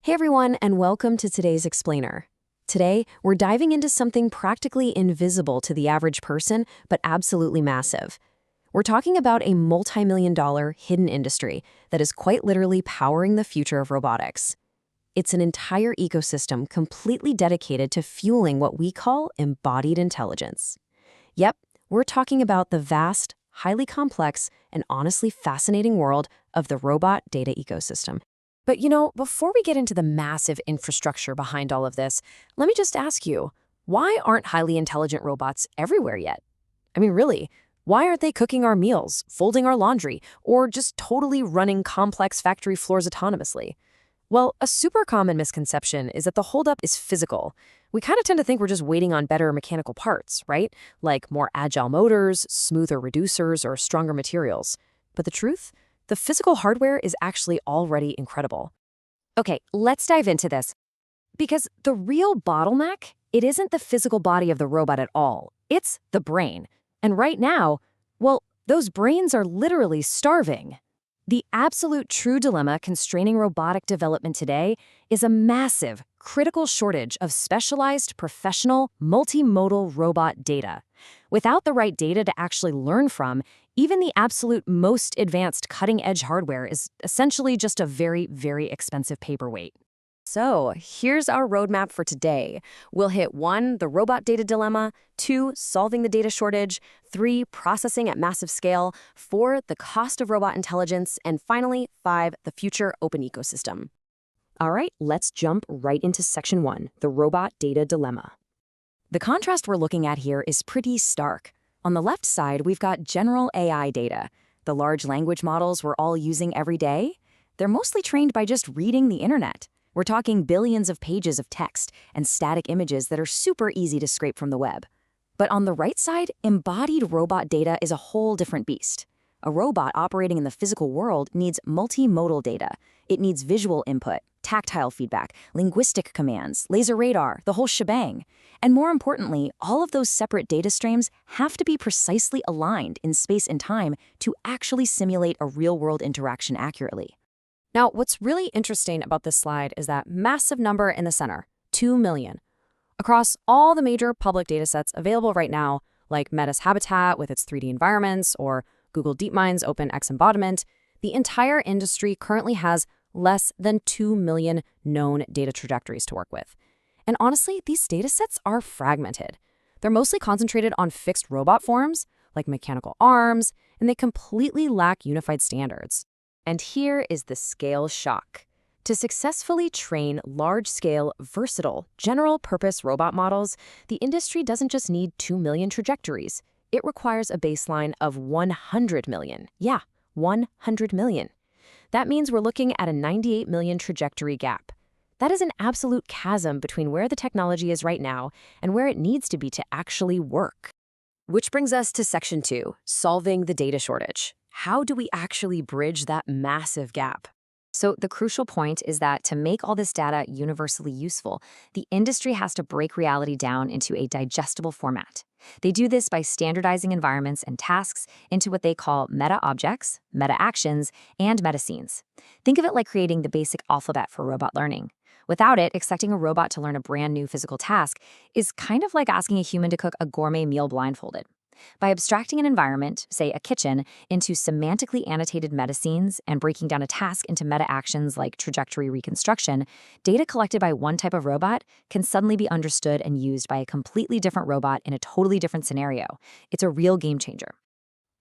Hey everyone, and welcome to today's Explainer. Today, we're diving into something practically invisible to the average person, but absolutely massive. We're talking about a multi-million-dollar hidden industry that is quite literally powering the future of robotics. It's an entire ecosystem completely dedicated to fueling what we call embodied intelligence. Yep, we're talking about the vast, highly complex, and honestly fascinating world of the robot data ecosystem. But before we get into the massive infrastructure behind all of this, let me just ask you, why aren't highly intelligent robots everywhere yet? I mean, really, why aren't they cooking our meals, folding our laundry, or just totally running complex factory floors autonomously? Well, a super common misconception is that the holdup is physical. We kind of tend to think we're just waiting on better mechanical parts, right? Like more agile motors, smoother reducers, or stronger materials. But the truth? The physical hardware is actually already incredible. Okay, let's dive into this. Because the real bottleneck, it isn't the physical body of the robot at all. It's the brain. And right now, well, those brains are literally starving. The absolute true dilemma constraining robotic development today is a massive, critical shortage of specialized, professional, multimodal robot data. Without the right data to actually learn from, even the absolute most advanced cutting-edge hardware is essentially just a very, very expensive paperweight. So here's our roadmap for today. We'll hit 1, the robot data dilemma, 2, solving the data shortage, 3, processing at massive scale, 4, the cost of robot intelligence, and finally, 5, the future open ecosystem. All right, let's jump right into section 1, the robot data dilemma. The contrast we're looking at here is pretty stark. On the left side, we've got general AI data, the large language models we're all using every day. They're mostly trained by just reading the internet. We're talking billions of pages of text and static images that are super easy to scrape from the web. But on the right side, embodied robot data is a whole different beast. A robot operating in the physical world needs multimodal data. It needs visual input, tactile feedback, linguistic commands, laser radar, the whole shebang. And more importantly, all of those separate data streams have to be precisely aligned in space and time to actually simulate a real-world interaction accurately. Now, what's really interesting about this slide is that massive number in the center, 2 million. Across all the major public datasets available right now, like Meta's Habitat with its 3D environments or Google DeepMind's OpenX embodiment, the entire industry currently has less than 2 million known data trajectories to work with. And honestly, these datasets are fragmented. They're mostly concentrated on fixed robot forms, like mechanical arms, and they completely lack unified standards. And here is the scale shock. To successfully train large-scale, versatile, general-purpose robot models, the industry doesn't just need 2 million trajectories. It requires a baseline of 100 million. Yeah, 100 million. That means we're looking at a 98 million trajectory gap. That is an absolute chasm between where the technology is right now and where it needs to be to actually work. Which brings us to section 2, solving the data shortage. How do we actually bridge that massive gap? So the crucial point is that to make all this data universally useful, the industry has to break reality down into a digestible format. They do this by standardizing environments and tasks into what they call meta-objects, meta-actions, and meta-scenes. Think of it like creating the basic alphabet for robot learning. Without it, expecting a robot to learn a brand new physical task is kind of like asking a human to cook a gourmet meal blindfolded. By abstracting an environment, say a kitchen, into semantically annotated meta-scenes and breaking down a task into meta-actions like trajectory reconstruction, data collected by one type of robot can suddenly be understood and used by a completely different robot in a totally different scenario. It's a real game changer.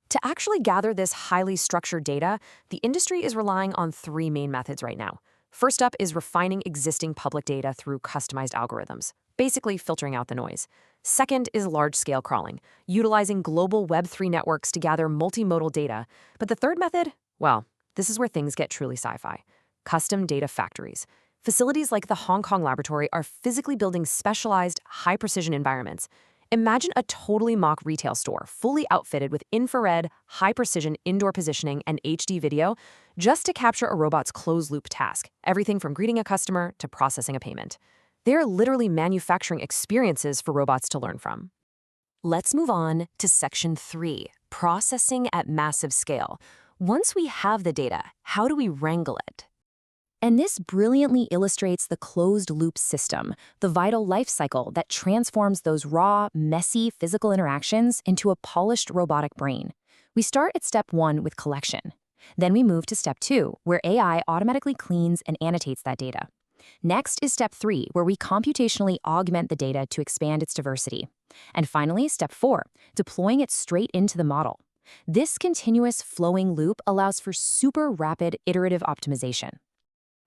To actually gather this highly structured data, the industry is relying on 3 main methods right now. First up is refining existing public data through customized algorithms, basically filtering out the noise. Second is large-scale crawling, utilizing global Web3 networks to gather multimodal data. But the third method? Well, this is where things get truly sci-fi. Custom data factories. Facilities like the Hong Kong laboratory are physically building specialized, high-precision environments. Imagine a totally mock retail store, fully outfitted with infrared, high-precision indoor positioning and HD video, just to capture a robot's closed-loop task, everything from greeting a customer to processing a payment. They're literally manufacturing experiences for robots to learn from. Let's move on to section 3, processing at massive scale. Once we have the data, how do we wrangle it? And this brilliantly illustrates the closed-loop system, the vital life cycle that transforms those raw, messy physical interactions into a polished robotic brain. We start at step 1 with collection. Then we move to step 2, where AI automatically cleans and annotates that data. Next is step 3, where we computationally augment the data to expand its diversity. And finally, step 4, deploying it straight into the model. This continuous flowing loop allows for super rapid iterative optimization.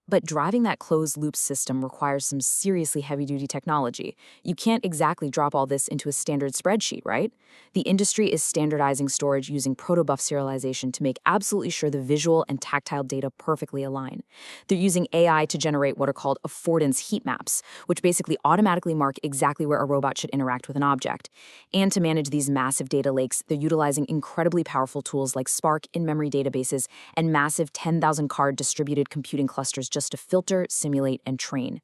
But driving that closed-loop system requires some seriously heavy-duty technology. You can't exactly drop all this into a standard spreadsheet, right? The industry is standardizing storage using protobuf serialization to make absolutely sure the visual and tactile data perfectly align. They're using AI to generate what are called affordance heat maps, which basically automatically mark exactly where a robot should interact with an object. And to manage these massive data lakes, they're utilizing incredibly powerful tools like Spark in-memory databases and massive 10,000-card distributed computing clusters just to filter, simulate, and train.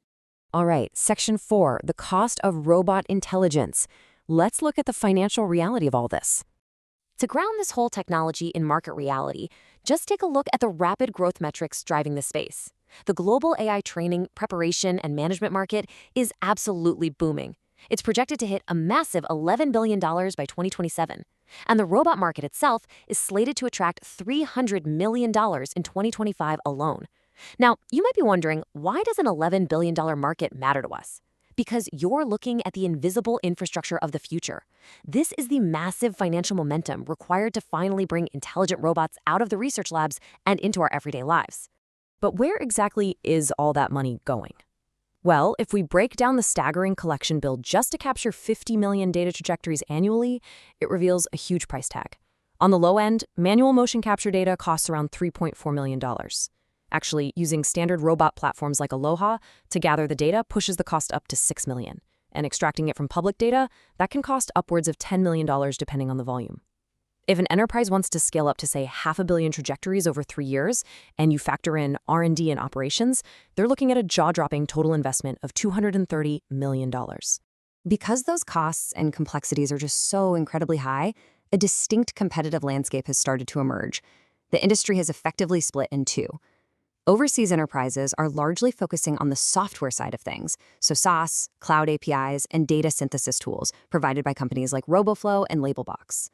All right, section 4, the cost of robot intelligence. Let's look at the financial reality of all this. To ground this whole technology in market reality, just take a look at the rapid growth metrics driving this space. The global AI training, preparation, and management market is absolutely booming. It's projected to hit a massive $11 billion by 2027. And the robot market itself is slated to attract $300 million in 2025 alone. Now, you might be wondering, why does an $11 billion market matter to us? Because you're looking at the invisible infrastructure of the future. This is the massive financial momentum required to finally bring intelligent robots out of the research labs and into our everyday lives. But where exactly is all that money going? Well, if we break down the staggering collection bill just to capture 50 million data trajectories annually, it reveals a huge price tag. On the low end, manual motion capture data costs around $3.4 million. Actually, using standard robot platforms like Aloha to gather the data pushes the cost up to $6 million. And extracting it from public data, that can cost upwards of $10 million depending on the volume. If an enterprise wants to scale up to, say, 500 million trajectories over 3 years, and you factor in R&D and operations, they're looking at a jaw-dropping total investment of $230 million. Because those costs and complexities are just so incredibly high, a distinct competitive landscape has started to emerge. The industry has effectively split in two. Overseas enterprises are largely focusing on the software side of things, so SaaS, cloud APIs, and data synthesis tools provided by companies like RoboFlow and Labelbox.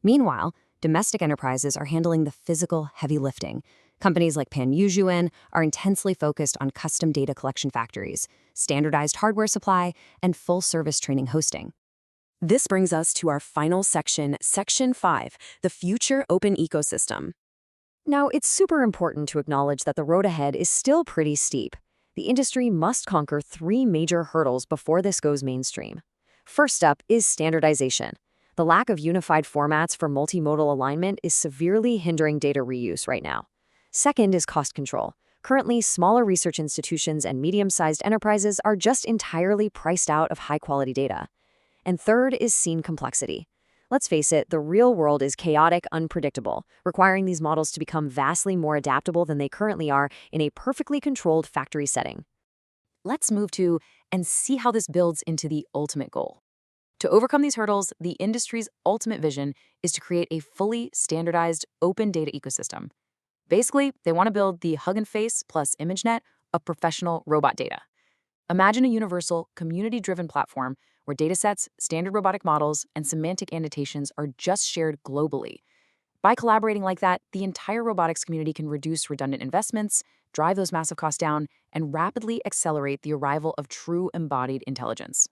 Meanwhile, domestic enterprises are handling the physical heavy lifting. Companies like Panyujuan are intensely focused on custom data collection factories, standardized hardware supply, and full-service training hosting. This brings us to our final section, Section 5, the future open ecosystem. Now, it's super important to acknowledge that the road ahead is still pretty steep. The industry must conquer 3 major hurdles before this goes mainstream. First up is standardization. The lack of unified formats for multimodal alignment is severely hindering data reuse right now. Second is cost control. Currently, smaller research institutions and medium-sized enterprises are just entirely priced out of high-quality data. And third is scene complexity. Let's face it, the real world is chaotic, unpredictable, requiring these models to become vastly more adaptable than they currently are in a perfectly controlled factory setting. Let's move to and see how this builds into the ultimate goal. To overcome these hurdles, the industry's ultimate vision is to create a fully standardized open data ecosystem. Basically, they want to build the Hugging Face plus ImageNet of professional robot data. Imagine a universal, community-driven platform where datasets, standard robotic models, and semantic annotations are just shared globally. By collaborating like that, the entire robotics community can reduce redundant investments, drive those massive costs down, and rapidly accelerate the arrival of true embodied intelligence.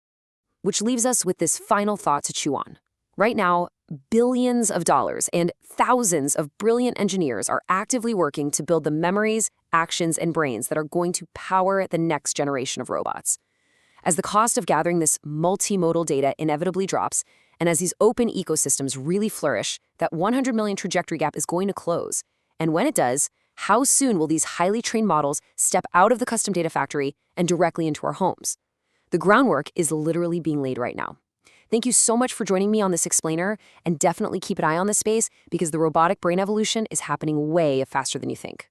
Which leaves us with this final thought to chew on. Right now, billions of dollars and thousands of brilliant engineers are actively working to build the memories, actions, and brains that are going to power the next generation of robots. As the cost of gathering this multimodal data inevitably drops, and as these open ecosystems really flourish, that 100 million trajectory gap is going to close. And when it does, how soon will these highly trained models step out of the custom data factory and directly into our homes? The groundwork is literally being laid right now. Thank you so much for joining me on this explainer, and definitely keep an eye on this space because the robotic brain evolution is happening way faster than you think.